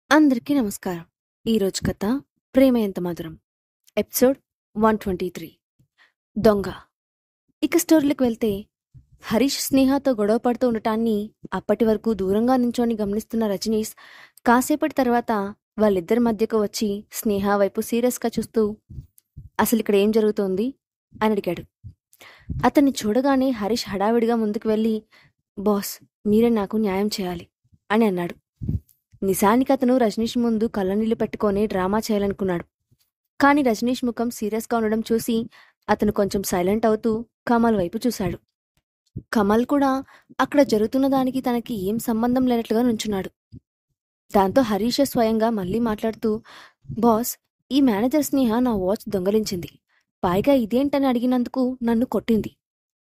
అందరికీ నమస్కారం. ఈరోజు కథ ప్రేమ ఎంత మధురం, ఎపిసోడ్ 123 దొంగ. ఇక స్టోరీలకు వెళ్తే, హరీష్ స్నేహతో గొడవ పడుతూ ఉండటాన్ని అప్పటి వరకు దూరంగా నించొని గమనిస్తున్న రజనీష్ కాసేపటి తర్వాత వాళ్ళిద్దరి మధ్యకు వచ్చి స్నేహ వైపు సీరియస్గా చూస్తూ, అసలు ఇక్కడ ఏం జరుగుతోంది అని అడిగాడు. అతన్ని చూడగానే హరీష్ హడావిడిగా ముందుకు వెళ్ళి, బాస్, మీరే నాకు న్యాయం చేయాలి అని అన్నాడు. నిజానికి అతను రజనీష్ ముందు కళ్ళనీళ్లు పెట్టుకొని డ్రామా చేయాలనుకున్నాడు. కానీ రజనీష్ ముఖం సీరియస్గా ఉండడం చూసి అతను కొంచెం సైలెంట్ అవుతూ కమల్ వైపు చూశాడు. కమల్ కూడా అక్కడ జరుగుతున్న దానికి తనకి ఏం సంబంధం లేనట్లుగా నుంచున్నాడు. దాంతో హరీష్ స్వయంగా మళ్ళీ మాట్లాడుతూ, బాస్, ఈ మేనేజర్ స్నేహ నా వాచ్ దొంగలించింది. పైగా ఇదేంటని అడిగినందుకు నన్ను కొట్టింది.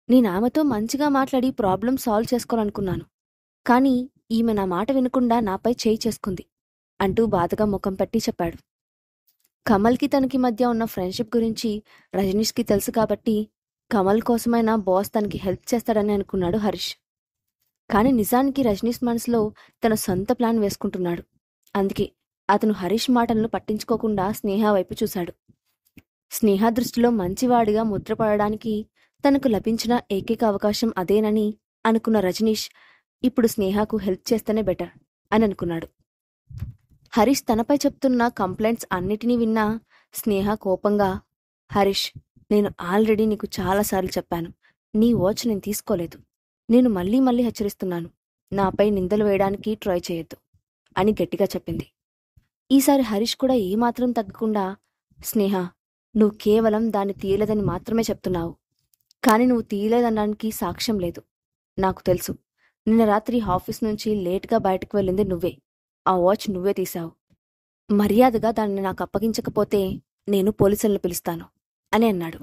నేను ఆమెతో మంచిగా మాట్లాడి ప్రాబ్లం సాల్వ్ చేసుకోవాలనుకున్నాను. కానీ ఈమె నా మాట వినకుండా నాపై చేయి చేసుకుంది అంటూ బాధగా ముఖం పెట్టి చెప్పాడు. కమల్కి తనకి మధ్య ఉన్న ఫ్రెండ్షిప్ గురించి రజనీష్కి తెలుసు కాబట్టి కమల్ కోసమైనా బాస్ తనకి హెల్ప్ చేస్తాడని అనుకున్నాడు హరీష్. కానీ నిజానికి రజనీష్ మనసులో తన సొంత ప్లాన్ వేసుకుంటున్నాడు. అందుకే అతను హరీష్ మాటలను పట్టించుకోకుండా స్నేహ వైపు చూశాడు. స్నేహ దృష్టిలో మంచివాడిగా ముద్రపడడానికి తనకు లభించిన ఏకైక అవకాశం అదేనని అనుకున్న రజనీష్ ఇప్పుడు స్నేహకు హెల్ప్ చేస్తేనే బెటర్ అని అనుకున్నాడు. హరీష్ తనపై చెప్తున్న కంప్లైంట్స్ అన్నిటినీ విన్నా స్నేహ కోపంగా, హరీష్, నేను ఆల్రెడీ నీకు చాలాసార్లు చెప్పాను, నీ వాచ్ నేను తీసుకోలేదు. నేను మళ్ళీ మళ్ళీ హెచ్చరిస్తున్నాను, నాపై నిందలు వేయడానికి ట్రై చేయొద్దు అని గట్టిగా చెప్పింది. ఈసారి హరీష్ కూడా ఏమాత్రం తగ్గకుండా, స్నేహ, నువ్వు కేవలం దాన్ని తీయలేదని మాత్రమే చెప్తున్నావు. కానీ నువ్వు తీయలేదనడానికి సాక్ష్యం లేదు. నాకు తెలుసు, నిన్న రాత్రి ఆఫీస్ నుంచి లేట్గా బయటకు వెళ్ళింది నువ్వే. ఆ వాచ్ నువ్వే తీశావు. మర్యాదగా దాన్ని నాకు అప్పగించకపోతే నేను పోలీసులను పిలుస్తాను అని అన్నాడు.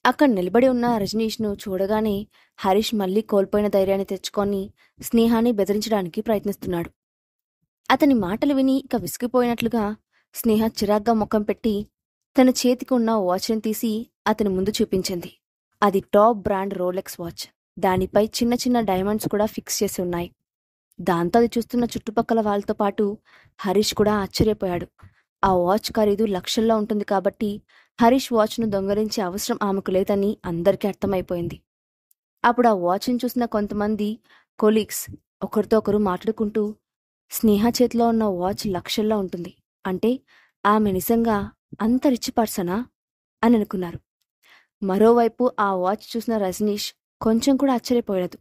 అక్కడ నిలబడి ఉన్న రజనీష్ను చూడగానే హరీష్ మళ్లీ కోల్పోయిన ధైర్యాన్ని తెచ్చుకొని స్నేహాన్ని బెదిరించడానికి ప్రయత్నిస్తున్నాడు. అతని మాటలు విని ఇక విసిగిపోయినట్లుగా స్నేహ చిరాగ్గా ముఖం పెట్టి తన చేతికి ఉన్న వాచ్ని తీసి అతని ముందు చూపించింది. అది టాప్ బ్రాండ్ రోలెక్స్ వాచ్. దానిపై చిన్న చిన్న డైమండ్స్ కూడా ఫిక్స్ చేసి ఉన్నాయి. దాంతో అది చూస్తున్న చుట్టుపక్కల వాళ్ళతో పాటు హరీష్ కూడా ఆశ్చర్యపోయాడు. ఆ వాచ్ ఖరీదు లక్షల్లో ఉంటుంది కాబట్టి హరీష్ వాచ్ను దొంగలించే అవసరం ఆమెకు లేదని అందరికీ అర్థమైపోయింది. అప్పుడు ఆ వాచ్ని చూసిన కొంతమంది కొలీగ్స్ ఒకరితో ఒకరు మాట్లాడుకుంటూ, స్నేహ చేతిలో ఉన్న వాచ్ లక్షల్లో ఉంటుంది అంటే ఆమె నిజంగా అంత రిచ్ పర్సనా అని అనుకున్నారు. మరోవైపు ఆ వాచ్ చూసిన రజనీష్ కొంచెం కూడా ఆశ్చర్యపోయాడు.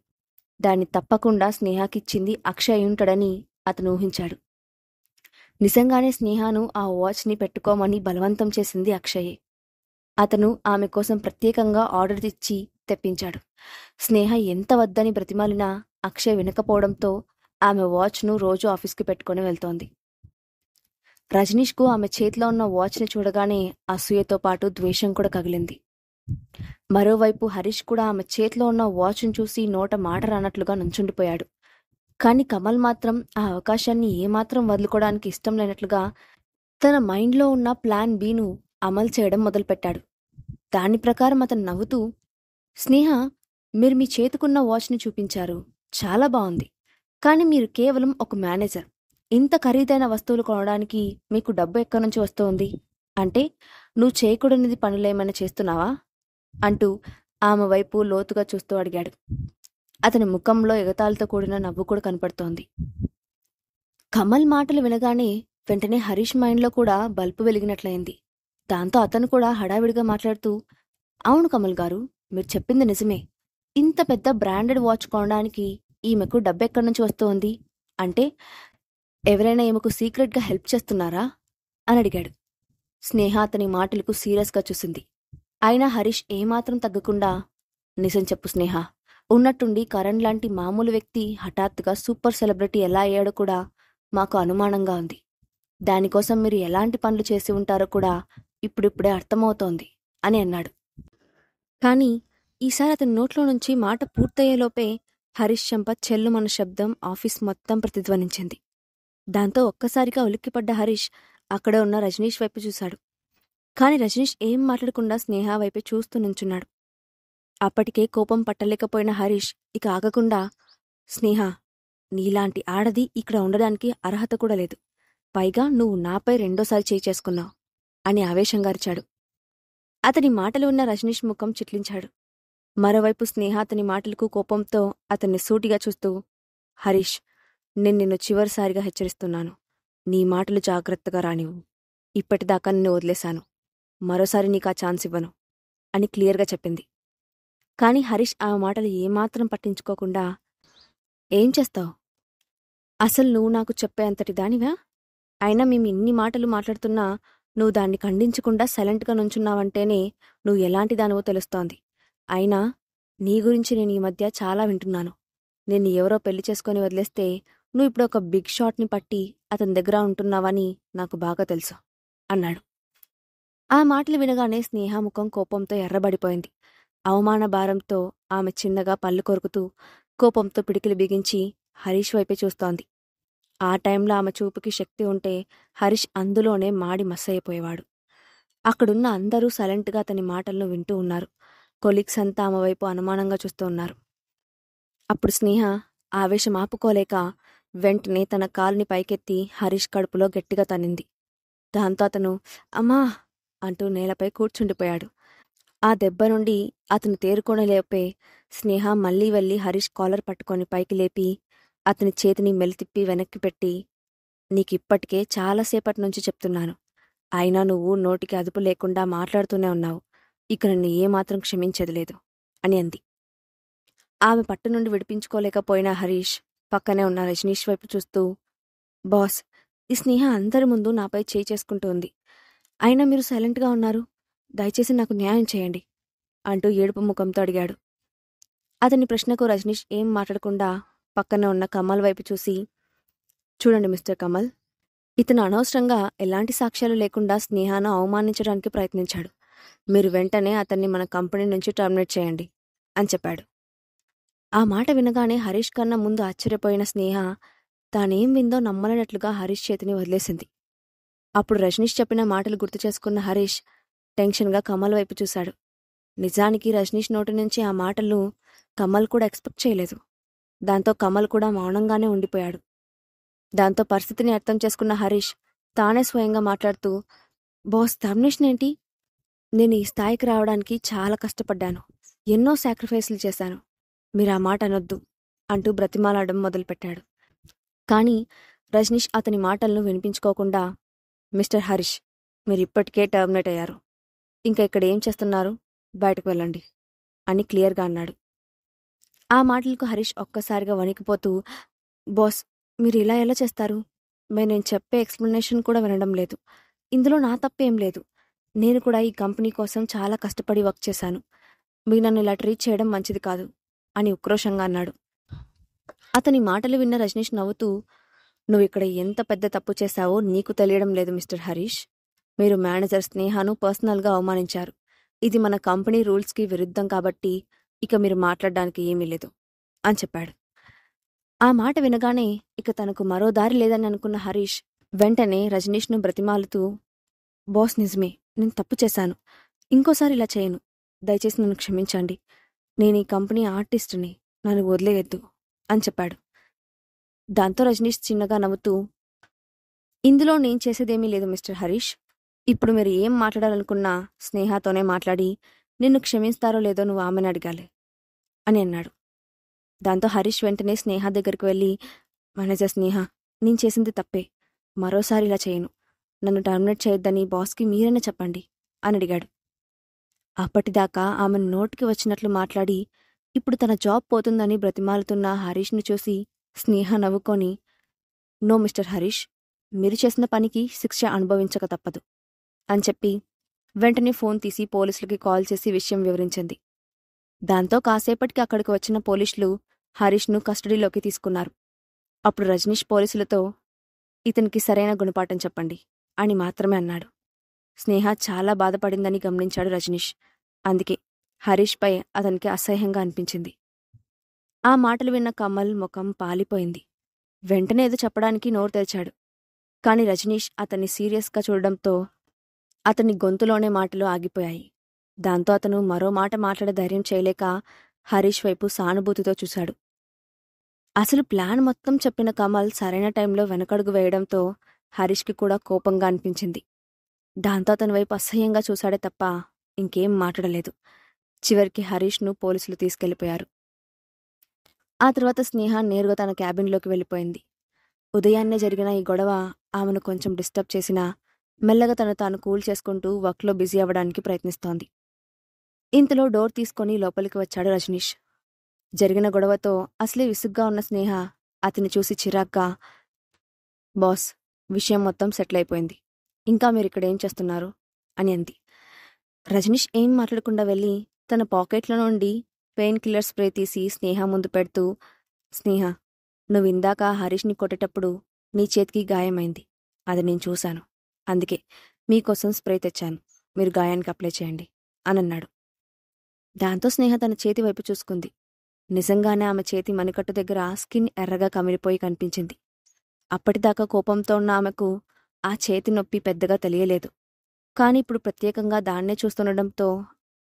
దాన్ని తప్పకుండా స్నేహకిచ్చింది అక్షయ్ ఉంటాడని అతను ఊహించాడు. నిజంగానే స్నేహను ఆ వాచ్ని పెట్టుకోమని బలవంతం చేసింది అక్షయే. అతను ఆమె కోసం ప్రత్యేకంగా ఆర్డర్ ఇచ్చి తెప్పించాడు. స్నేహ ఎంత వద్దని బ్రతిమాలినా అక్షయ్ వినకపోవడంతో ఆమె వాచ్ను రోజు ఆఫీస్కి పెట్టుకుని వెళ్తోంది. రజనీష్కు ఆమె చేతిలో ఉన్న వాచ్ని చూడగానే అసూయతో పాటు ద్వేషం కూడా కగిలింది. మరోవైపు హరీష్ కూడా ఆమె చేతిలో ఉన్న వాచ్ను చూసి నోట మాట రానట్లుగా నుంచుండిపోయాడు. కానీ కమల్ మాత్రం ఆ అవకాశాన్ని ఏమాత్రం వదులుకోవడానికి ఇష్టం లేనట్లుగా తన మైండ్లో ఉన్న ప్లాన్ బిను అమలు చేయడం మొదలుపెట్టాడు. దాని ప్రకారం అతను నవ్వుతూ, స్నేహ, మీరు మీ చేతికున్న వాచ్ని చూపించారు, చాలా బాగుంది. కానీ మీరు కేవలం ఒక మేనేజర్. ఇంత ఖరీదైన వస్తువులు కొనడానికి మీకు డబ్బు ఎక్కడి నుంచి వస్తోంది? అంటే నువ్వు చేయకూడనిది పనులేమైనా చేస్తున్నావా అంటూ ఆమె వైపు లోతుగా చూస్తూ అడిగాడు. అతని ముఖంలో ఎగతాళితో కూడిన నవ్వు కూడా కనపడుతోంది. కమల్ మాటలు వినగానే వెంటనే హరీష్ మైండ్లో కూడా బల్బు వెలిగినట్లయింది. దాంతో అతను కూడా హడావిడిగా మాట్లాడుతూ, అవును కమల్ గారు, మీరు చెప్పింది నిజమే. ఇంత పెద్ద బ్రాండెడ్ వాచ్ కొనడానికి ఈమెకు డబ్బెక్కడి నుంచి వస్తోంది? అంటే ఎవరైనా ఈమెకు సీక్రెట్గా హెల్ప్ చేస్తున్నారా అని అడిగాడు. స్నేహ అతని మాటలకు సీరియస్గా చూసింది. అయినా హరీష్ ఏమాత్రం తగ్గకుండా, నిజం చెప్పు స్నేహ, ఉన్నట్టుండి కరణ్ లాంటి మామూలు వ్యక్తి హఠాత్తుగా సూపర్ సెలబ్రిటీ ఎలా అయ్యాడో కూడా మాకు అనుమానంగా ఉంది. దానికోసం మీరు ఎలాంటి పనులు చేసి ఉంటారో కూడా ఇప్పుడిప్పుడే అర్థమవుతోంది అని అన్నాడు. కానీ ఈసారి అతని నోట్లో నుంచి మాట పూర్తయ్యేలోపే హరీష్ చెంప చెల్లుమన్న శబ్దం ఆఫీస్ మొత్తం ప్రతిధ్వనించింది. దాంతో ఒక్కసారిగా ఉలిక్కిపడ్డ హరీష్ అక్కడే ఉన్న రజనీష్ వైపు చూశాడు. కానీ రజనీష్ ఏం మాట్లాడకుండా స్నేహ వైపే చూస్తూ నుంచున్నాడు. అప్పటికే కోపం పట్టలేకపోయిన హరీష్ ఇక ఆగకుండా, స్నేహ, నీలాంటి ఆడది ఇక్కడ ఉండడానికి అర్హత కూడా లేదు. పైగా నువ్వు నాపై రెండోసారి చేయి చేసుకున్నావు అని ఆవేశంగా అరిచాడు. అతని మాటలు ఉన్న రజనీష్ ముఖం చిట్లించాడు. మరోవైపు స్నేహ అతని మాటలకు కోపంతో అతన్ని సూటిగా చూస్తూ, హరీష్, నేను నిన్ను చివరిసారిగా హెచ్చరిస్తున్నాను. నీ మాటలు జాగ్రత్తగా రానివ్వు. ఇప్పటిదాకా నిన్ను వదిలేశాను. మరోసారి నీకా ఛాన్స్ ఇవ్వను అని క్లియర్గా చెప్పింది. కాని హరీష్ ఆ మాటలు ఏమాత్రం పట్టించుకోకుండా, ఏం చేస్తావు? అసలు నువ్వు నాకు చెప్పే అంతటి దానివా? అయినా మేము ఇన్ని మాటలు మాట్లాడుతున్నా నువ్వు దాన్ని ఖండించకుండా సైలెంట్గా నుంచున్నావంటేనే నువ్వు ఎలాంటి దానివో తెలుస్తోంది. అయినా నీ గురించి నేను ఈ మధ్య చాలా వింటున్నాను. నిన్ను ఎవరో పెళ్లి చేసుకొని వదిలేస్తే నువ్వు ఇప్పుడు ఒక బిగ్ షాట్ని పట్టి అతని దగ్గర ఉంటున్నావని నాకు బాగా తెలుసు అన్నాడు. ఆ మాటలు వినగానే స్నేహ ముఖం కోపంతో ఎర్రబడిపోయింది. అవమాన భారంతో ఆమె చిన్నగా పళ్ళు కొరుకుతూ కోపంతో పిడికిలు బిగించి హరీష్ వైపే చూస్తోంది. ఆ టైంలో ఆమె చూపుకి శక్తి ఉంటే హరీష్ అందులోనే మాడి మస్సయిపోయేవాడు. అక్కడున్న అందరూ సైలెంట్గా అతని మాటలను వింటూ ఉన్నారు. కొలీగ్స్ అంతా ఆమె వైపు అనుమానంగా చూస్తూ ఉన్నారు. అప్పుడు స్నేహ ఆవేశం ఆపుకోలేక వెంటనే తన కాలుని పైకెత్తి హరీష్ కడుపులో గట్టిగా తన్నింది. దాంతో అతను అమ్మా అంటూ నేలపై కూర్చుండిపోయాడు. ఆ దెబ్బ నుండి అతను తేరుకోనలేపే స్నేహ మళ్లీ వెళ్లి హరీష్ కాలర్ పట్టుకొని పైకి లేపి అతని చేతిని మెలితిప్పి వెనక్కి పెట్టి, నీకిప్పటికే చాలాసేపటి నుంచి చెప్తున్నాను. అయినా నువ్వు నోటికి అదుపు లేకుండా మాట్లాడుతూనే ఉన్నావు. ఇక నన్ను ఏమాత్రం క్షమించేది లేదు అని అంది. ఆమె పట్టు నుండి విడిపించుకోలేకపోయిన హరీష్ పక్కనే ఉన్న రజనీష్ వైపు చూస్తూ, బాస్, ఈ స్నేహ అందరి ముందు నాపై చేయి చేసుకుంటూ ఉంది. అయినా మీరు సైలెంట్గా ఉన్నారు. దయచేసి నాకు న్యాయం చేయండి అంటూ ఏడుపు ముఖంతో అడిగాడు. అతని ప్రశ్నకు రజనీష్ ఏం మాట్లాడకుండా పక్కనే ఉన్న కమల్ వైపు చూసి, చూడండి మిస్టర్ కమల్, ఇతను అనవసరంగా ఎలాంటి సాక్ష్యాలు లేకుండా స్నేహాను అవమానించడానికి ప్రయత్నించాడు. మీరు వెంటనే అతన్ని మన కంపెనీ నుంచి టర్మినేట్ చేయండి అని చెప్పాడు. ఆ మాట వినగానే హరీష్ కన్నా ముందు ఆశ్చర్యపోయిన స్నేహ తానేం విందో నమ్మలేనట్లుగా హరీష్ చేతిని వదిలేసింది. అప్పుడు రజనీష్ చెప్పిన మాటలు గుర్తు చేసుకున్న హరీష్ టెన్షన్గా కమల్ వైపు చూశాడు. నిజానికి రజనీష్ నోటి నుంచి ఆ మాటలు కమల్ కూడా ఎక్స్పెక్ట్ చేయలేదు. దాంతో కమల్ కూడా మౌనంగానే ఉండిపోయాడు. దాంతో పరిస్థితిని అర్థం చేసుకున్న హరీష్ తానే స్వయంగా మాట్లాడుతూ, బాస్, టర్మినేషన్ ఏంటి? నేను ఈ స్థాయికి రావడానికి చాలా కష్టపడ్డాను. ఎన్నో సాక్రిఫైస్లు చేశాను. మీరు ఆ మాట అనొద్దు అంటూ బ్రతిమాలాడడం మొదలుపెట్టాడు. కానీ రజనీష్ అతని మాటలను వినిపించుకోకుండా, మిస్టర్ హరీష్, మీరు ఇప్పటికే టర్మినేట్ అయ్యారు. ఇంకా ఇక్కడ ఏం చేస్తున్నారు? బయటకు వెళ్ళండి అని క్లియర్గా అన్నాడు. ఆ మాటలకు హరీష్ ఒక్కసారిగా వణికిపోతూ, బాస్, మీరు ఇలా ఎలా చేస్తారు? నేను చెప్పే ఎక్స్ప్లెనేషన్ కూడా వినడం లేదు. ఇందులో నా తప్పేం లేదు. నేను కూడా ఈ కంపెనీ కోసం చాలా కష్టపడి వర్క్ చేశాను. మీరు నన్ను ఇలా ట్రీట్ చేయడం మంచిది కాదు అని ఉక్రోషంగా అన్నాడు. అతని మాటలు విన్న రజనీష్ నవ్వుతూ, నువ్వు ఇక్కడ ఎంత పెద్ద తప్పు చేశావో నీకు తెలియడం లేదు మిస్టర్ హరీష్. మీరు మేనేజర్ స్నేహను పర్సనల్గా అవమానించారు. ఇది మన కంపెనీ రూల్స్కి విరుద్ధం కాబట్టి ఇక మీరు మాట్లాడడానికి ఏమీ లేదు అని చెప్పాడు. ఆ మాట వినగానే ఇక తనకు మరో దారి లేదని అనుకున్న హరీష్ వెంటనే రజనీష్ను బ్రతిమాలుతూ, బాస్, నిజమే, నేను తప్పు చేశాను. ఇంకోసారి ఇలా చేయను. దయచేసి నన్ను క్షమించండి. నేను ఈ కంపెనీ ఆర్టిస్టుని. నన్ను వదిలేయద్దు అని చెప్పాడు. దాంతో రజనీష్ చిన్నగా నవ్వుతూ, ఇందులో నేను చేసేదేమీ లేదు మిస్టర్ హరీష్. ఇప్పుడు మీరు ఏం మాట్లాడాలనుకున్నా స్నేహతోనే మాట్లాడి నిన్ను క్షమిస్తారో లేదో నువ్వు ఆమెను అడగాలి అని అన్నాడు. దాంతో హరీష్ వెంటనే స్నేహ దగ్గరికి వెళ్ళి, మేనేజర్ స్నేహ, నేను చేసింది తప్పే. మరోసారి ఇలా చేయను. నన్ను టర్మినేట్ చేయొద్దని బాస్కి మీరైనా చెప్పండి అని అడిగాడు. అప్పటిదాకా ఆమె నోటికి వచ్చినట్లు మాట్లాడి ఇప్పుడు తన జాబ్ పోతుందని బ్రతిమాలుతున్న హరీష్ను చూసి స్నేహ నవ్వుకొని, నో మిస్టర్ హరీష్, మీరు చేసిన పనికి శిక్ష అనుభవించక తప్పదు అని చెప్పి వెంటనే ఫోన్ తీసి పోలీసులకి కాల్ చేసి విషయం వివరించింది. దాంతో కాసేపటికి అక్కడికి వచ్చిన పోలీసులు హరీష్ను కస్టడీలోకి తీసుకున్నారు. అప్పుడు రజనీష్ పోలీసులతో, ఇతనికి సరైన గుణపాఠం చెప్పండి అని మాత్రమే అన్నాడు. స్నేహ చాలా బాధపడిందని గమనించాడు రజనీష్. అందుకే హరీష్పై అతనికి అసహ్యంగా అనిపించింది. ఆ మాటలు విన్న కమల్ ముఖం పాలిపోయింది. వెంటనే ఏదో చెప్పడానికి నోరు తెరిచాడు. కాని రజనీష్ అతన్ని సీరియస్గా చూడడంతో అతని గొంతులోనే మాటలు ఆగిపోయాయి. దాంతో అతను మరో మాట మాట్లాడే ధైర్యం చేయలేక హరీష్ వైపు సానుభూతితో చూశాడు. అసలు ప్లాన్ మొత్తం చెప్పిన కమల్ సరైన టైంలో వెనకడుగు వేయడంతో హరీష్కి కూడా కోపంగా అనిపించింది. దాంతో అతని వైపు అసహ్యంగా చూశాడే తప్ప ఇంకేం మాట్లాడలేదు. చివరికి హరీష్ను పోలీసులు తీసుకెళ్లిపోయారు. ఆ తర్వాత స్నేహ నేరుగా తన క్యాబిన్లోకి వెళ్ళిపోయింది. ఉదయాన్నే జరిగిన ఈ గొడవ ఆమెను కొంచెం డిస్టర్బ్ చేసినా మెల్లగా తాను కూల్ చేసుకుంటూ వర్క్లో బిజీ అవ్వడానికి ప్రయత్నిస్తోంది. ఇంతలో డోర్ తీసుకొని లోపలికి వచ్చాడు రజనీష్. జరిగిన గొడవతో అసలే విసుగ్గా ఉన్న స్నేహ అతన్ని చూసి చిరాగ్గా, బాస్, విషయం మొత్తం సెటిల్ అయిపోయింది. ఇంకా మీరిక్కడేం చేస్తున్నారు అని అంది. రజనీష్ ఏం మాట్లాడకుండా వెళ్ళి తన పాకెట్లో నుండి పెయిన్ కిల్లర్ స్ప్రే తీసి స్నేహ ముందు పెడుతూ, స్నేహ, నువ్విందాక హరీష్ని కొట్టేటప్పుడు నీ చేతికి గాయమైంది. అది నేను చూశాను. అందుకే మీకోసం స్ప్రే తెచ్చాను. మీరు గాయానికి అప్లై చేయండి అని అన్నాడు. దాంతో స్నేహ తన చేతి వైపు చూసుకుంది. నిజంగానే ఆమె చేతి మణికట్టు దగ్గర స్కిన్ ఎర్రగా కమిలిపోయి కనిపించింది. అప్పటిదాకా కోపంతో ఉన్న ఆమెకు ఆ చేతి నొప్పి పెద్దగా తెలియలేదు. కాని ఇప్పుడు ప్రత్యేకంగా దాన్నే చూస్తుండడంతో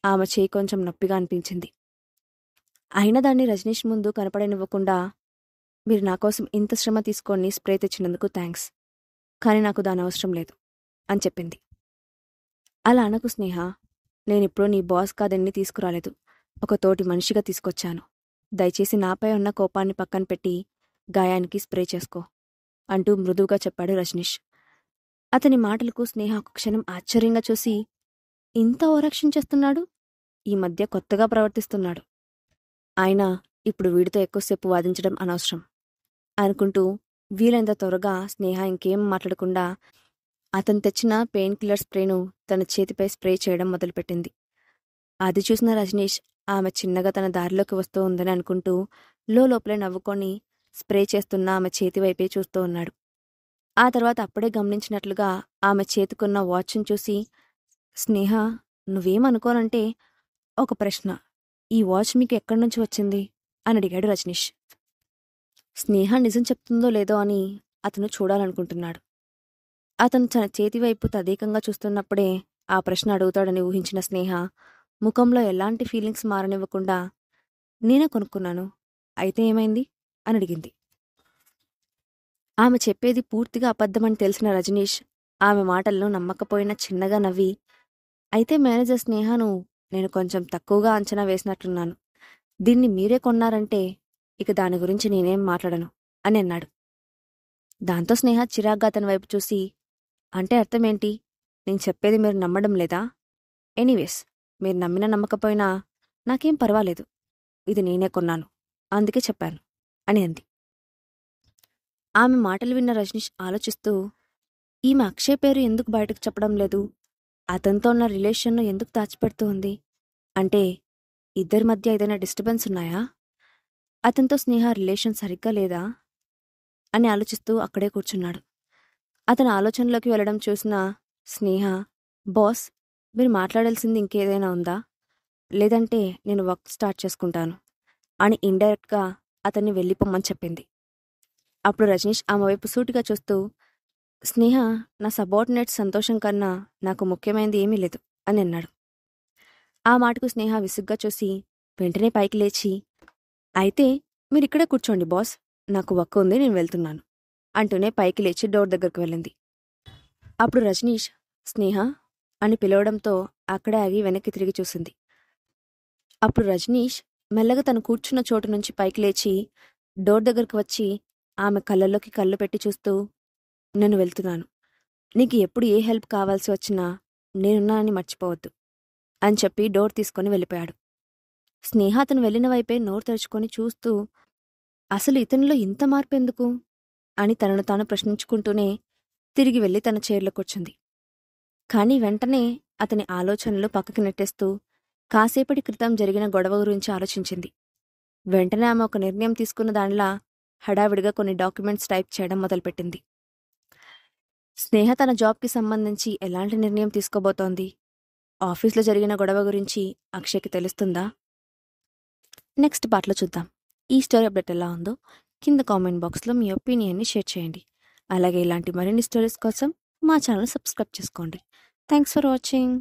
ఆమె చేయి కొంచెం నొప్పిగా అనిపించింది. అయినా దాన్ని రజనీష్ ముందు కనపడనివ్వకుండా, మీరు నాకోసం ఇంత శ్రమ తీసుకొని స్ప్రే తెచ్చినందుకు థ్యాంక్స్, కానీ నాకు దాని అవసరం లేదు అని చెప్పింది. అలా అనకు స్నేహ, నేనిప్పుడు నీ బాస్ కాదని తీసుకురాలేదు, ఒక తోటి మనిషిగా తీసుకొచ్చాను. దయచేసి నాపై ఉన్న కోపాన్ని పక్కన పెట్టి గాయానికి స్ప్రే చేసుకో అంటూ మృదువుగా చెప్పాడు రజనీష్. అతని మాటలకు స్నేహ ఒక క్షణం ఆశ్చర్యంగా చూసి, ఇంత ఓరక్షణ చేస్తున్నాడు, ఈ మధ్య కొత్తగా ప్రవర్తిస్తున్నాడు. అయినా ఇప్పుడు వీడితో ఎక్కువసేపు వాదించడం అనవసరం అనుకుంటూ వీలైనంత త్వరగా స్నేహ ఇంకేం మాట్లాడకుండా అతను తెచ్చిన పెయిన్ కిల్లర్ స్ప్రేను తన చేతిపై స్ప్రే చేయడం మొదలుపెట్టింది. అది చూసిన రజనీష్ ఆమె చిన్నగా తన దారిలోకి వస్తూ ఉందని అనుకుంటూ లోపలే నవ్వుకొని స్ప్రే చేస్తున్న ఆమె చేతి వైపే చూస్తూ ఉన్నాడు. ఆ తర్వాత అప్పుడే గమనించినట్లుగా ఆమె చేతికున్న వాచ్ను చూసి, స్నేహ, నువ్వేమనుకోనంటే ఒక ప్రశ్న, ఈ వాచ్ మీకు ఎక్కడి నుంచి వచ్చింది అని అడిగాడు రజనీష్. స్నేహ నిజం చెప్తుందో లేదో అని అతను చూడాలనుకుంటున్నాడు. అతను తన చేతివైపు తదేకంగా చూస్తున్నప్పుడే ఆ ప్రశ్న అడుగుతాడని ఊహించిన స్నేహ ముఖంలో ఎలాంటి ఫీలింగ్స్ మారనివ్వకుండా, నేనే కొనుక్కున్నాను, అయితే ఏమైంది అని అడిగింది. ఆమె చెప్పేది పూర్తిగా అబద్ధమని తెలిసిన రజనీష్ ఆమె మాటలను నమ్మకపోయినా చిన్నగా నవ్వి, అయితే మేనేజర్ స్నేహను నేను కొంచెం తక్కువగా అంచనా వేసినట్లున్నాను. దీన్ని మీరే కొన్నారంటే ఇక దాని గురించి నేనేం మాట్లాడను అని అన్నాడు. దాంతో స్నేహ చిరాగ్గా అతని వైపు చూసి, అంటే అర్థమేంటి? నేను చెప్పేది మీరు నమ్మడం లేదా? ఎనీవేస్, మీరు నమ్మినా నమ్మకపోయినా నాకేం పర్వాలేదు. ఇది నేనే కొన్నాను, అందుకే చెప్పాను అని అంది. ఆమె మాటలు విన్న రజనీష్ ఆలోచిస్తూ, ఈమె అక్షయ్ పేరు ఎందుకు బయటకు చెప్పడం లేదు? అతనితో ఉన్న రిలేషన్ను ఎందుకు దాచిపెడుతూ ఉంది? అంటే ఇద్దరి మధ్య ఏదైనా డిస్టర్బెన్స్ ఉన్నాయా? అతనితో స్నేహ రిలేషన్ సరిగ్గా లేదా అని ఆలోచిస్తూ అక్కడే కూర్చున్నాడు. అతని ఆలోచనలోకి వెళ్లడం చూసిన స్నేహ, బాస్, మీరు మాట్లాడాల్సింది ఇంకేదైనా ఉందా? లేదంటే నేను వర్క్ స్టార్ట్ చేసుకుంటాను అని ఇండైరెక్ట్గా అతన్ని వెళ్ళిపోమ్మని చెప్పింది. అప్పుడు రజనీష్ ఆమె వైపు సూటిగా చూస్తూ, స్నేహ, నా సబార్డినేట్ సంతోషం కన్నా నాకు ముఖ్యమైనది ఏమీ లేదు అని అన్నాడు. ఆ మాటకు స్నేహ విసుగ్గా చూసి వెంటనే పైకి లేచి, అయితే మీరిక్కడే కూర్చోండి బాస్, నాకు వర్క్ ఉంది, నేను వెళ్తున్నాను అంటూనే పైకి లేచి డోర్ దగ్గరకు వెళ్ళింది. అప్పుడు రజనీష్ స్నేహ అని పిలవడంతో అక్కడే ఆగి వెనక్కి తిరిగి చూసింది. అప్పుడు రజనీష్ మెల్లగా తను కూర్చున్న చోటు నుంచి పైకి లేచి డోర్ దగ్గరకు వచ్చి ఆమె కళ్ళల్లోకి కళ్ళు పెట్టి చూస్తూ, నేను వెళ్తున్నాను, నీకు ఎప్పుడు ఏ హెల్ప్ కావాల్సి వచ్చినా నేనున్నానని మర్చిపోవద్దు అని చెప్పి డోర్ తీసుకొని వెళ్ళిపోయాడు. స్నేహ అతను వెళ్ళిన వైపే నోరు తెరుచుకొని చూస్తూ, అసలు ఇతనిలో ఇంత మార్పెందుకు అని తనను తాను ప్రశ్నించుకుంటూనే తిరిగి వెళ్ళి తన చైర్లో కూర్చుంది. కాని వెంటనే అతని ఆలోచనలు పక్కకి నెట్టేస్తూ కాసేపటి క్రితం జరిగిన గొడవ గురించి ఆలోచించింది. వెంటనే ఆమె ఒక నిర్ణయం తీసుకున్న దానిలా హడావిడిగా కొన్ని డాక్యుమెంట్స్ టైప్ చేయడం మొదలుపెట్టింది. స్నేహ తన జాబ్కి సంబంధించి ఎలాంటి నిర్ణయం తీసుకోబోతోంది? ఆఫీస్లో జరిగిన గొడవ గురించి అక్షయ్కి తెలుస్తుందా? నెక్స్ట్ పార్ట్లో చూద్దాం. ఈ స్టోరీ అప్డేట్ ఎలా ఉందో కింద కామెంట్ బాక్స్లో మీ ఒపీనియన్ని షేర్ చేయండి. అలాగే ఇలాంటి మరిన్ని స్టోరీస్ కోసం మా ఛానల్ సబ్స్క్రైబ్ చేసుకోండి. Thanks for watching.